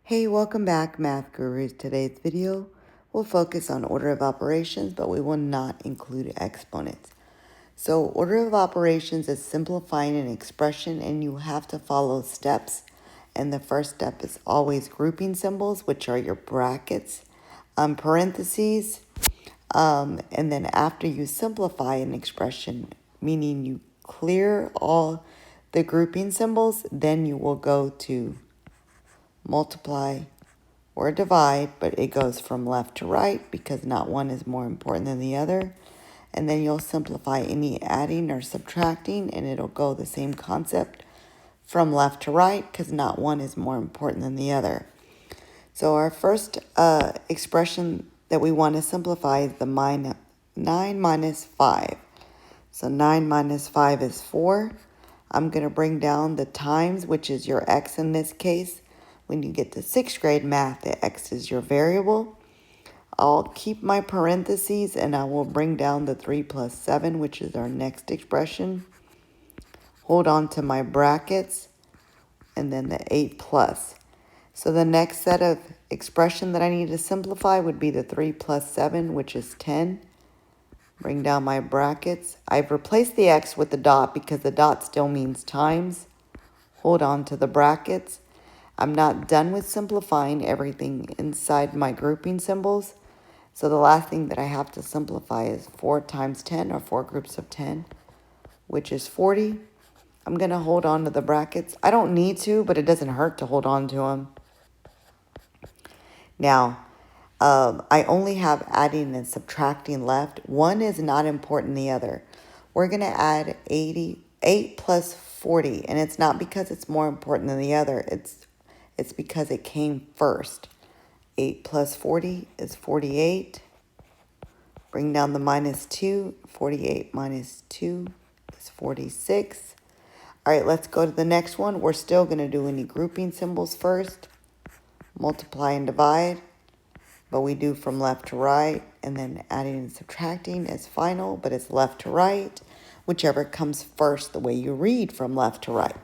Hey, welcome back, Math Gurus. Today's video will focus on order of operations, but we will not include exponents. So order of operations is simplifying an expression, and you have to follow steps. And the first step is always grouping symbols, which are your brackets, parentheses, and then after you simplify an expression, meaning you clear all the grouping symbols, then you will go to multiply or divide, but it goes from left to right because not one is more important than the other. And then you'll simplify any adding or subtracting, and it'll go the same concept from left to right because not one is more important than the other. So our first expression that we want to simplify is the 9 minus 5. So 9 minus 5 is 4. I'm going to bring down the times, which is your x in this case. When you get to 6th grade math, the x is your variable. I'll keep my parentheses and I will bring down the 3 plus 7, which is our next expression. Hold on to my brackets and then the 8 plus. So the next set of expression that I need to simplify would be the 3 plus 7, which is 10. Bring down my brackets. I've replaced the x with the dot because the dot still means times. Hold on to the brackets. I'm not done with simplifying everything inside my grouping symbols. So the last thing that I have to simplify is 4 times 10, or 4 groups of 10, which is 40. I'm going to hold on to the brackets. I don't need to, but it doesn't hurt to hold on to them. Now, I only have adding and subtracting left. One is not important than the other. We're going to add 8 plus 40, and it's not because it's more important than the other. It's because it came first. 8 plus 40 is 48. Bring down the minus 2. 48 minus 2 is 46. All right, let's go to the next one. We're still going to do any grouping symbols first. Multiply and divide. But we do from left to right. And then adding and subtracting is final, but it's left to right. Whichever comes first, the way you read from left to right.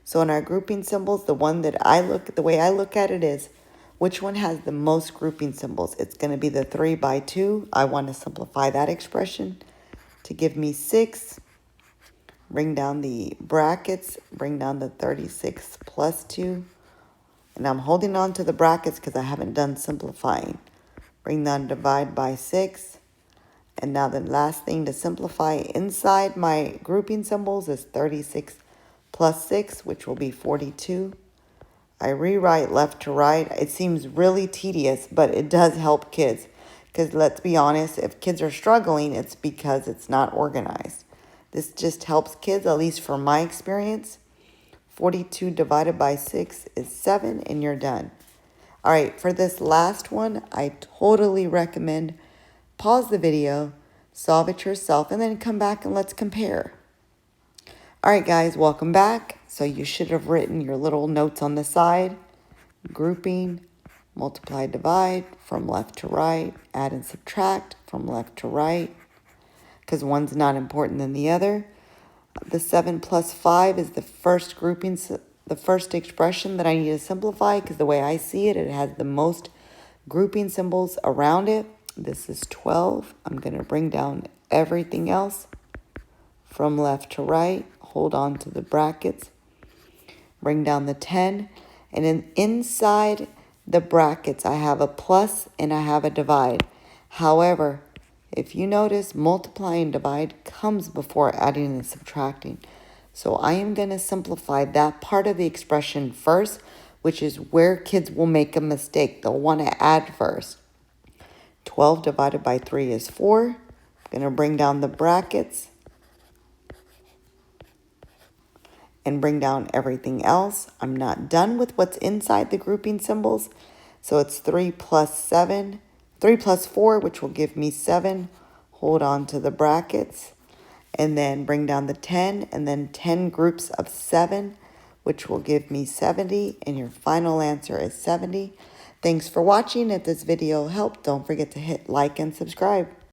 So in our grouping symbols, the way I look at it is, which one has the most grouping symbols? It's going to be the 3 by 2. I want to simplify that expression to give me 6. Bring down the brackets. Bring down the 36 plus 2. And I'm holding on to the brackets because I haven't done simplifying. Bring down divide by 6. And now the last thing to simplify inside my grouping symbols is 36 plus 6, which will be 42. I rewrite left to right. It seems really tedious, but it does help kids. Because let's be honest, if kids are struggling, it's because it's not organized. This just helps kids, at least from my experience. 42 divided by 6 is 7, and you're done. All right, for this last one, I totally recommend pause the video, solve it yourself, and then come back and let's compare. All right, guys, welcome back. So you should have written your little notes on the side. Grouping, multiply, divide, from left to right. Add and subtract, from left to right, because one's not important than the other. The 7 plus 5 is the first grouping, the first expression that I need to simplify, because the way I see it, it has the most grouping symbols around it. This is 12. I'm going to bring down everything else from left to right. Hold on to the brackets. Bring down the 10. And then inside the brackets, I have a plus and I have a divide. However, if you notice, multiply and divide comes before adding and subtracting. So I am going to simplify that part of the expression first, which is where kids will make a mistake. They'll want to add first. 12 divided by 3 is 4. I'm going to bring down the brackets and bring down everything else. I'm not done with what's inside the grouping symbols. So it's 3 plus 7, 3 plus 4, which will give me 7. Hold on to the brackets and then bring down the 10 and then 10 groups of 7, which will give me 70. And your final answer is 70. Thanks for watching. If this video helped, don't forget to hit like and subscribe.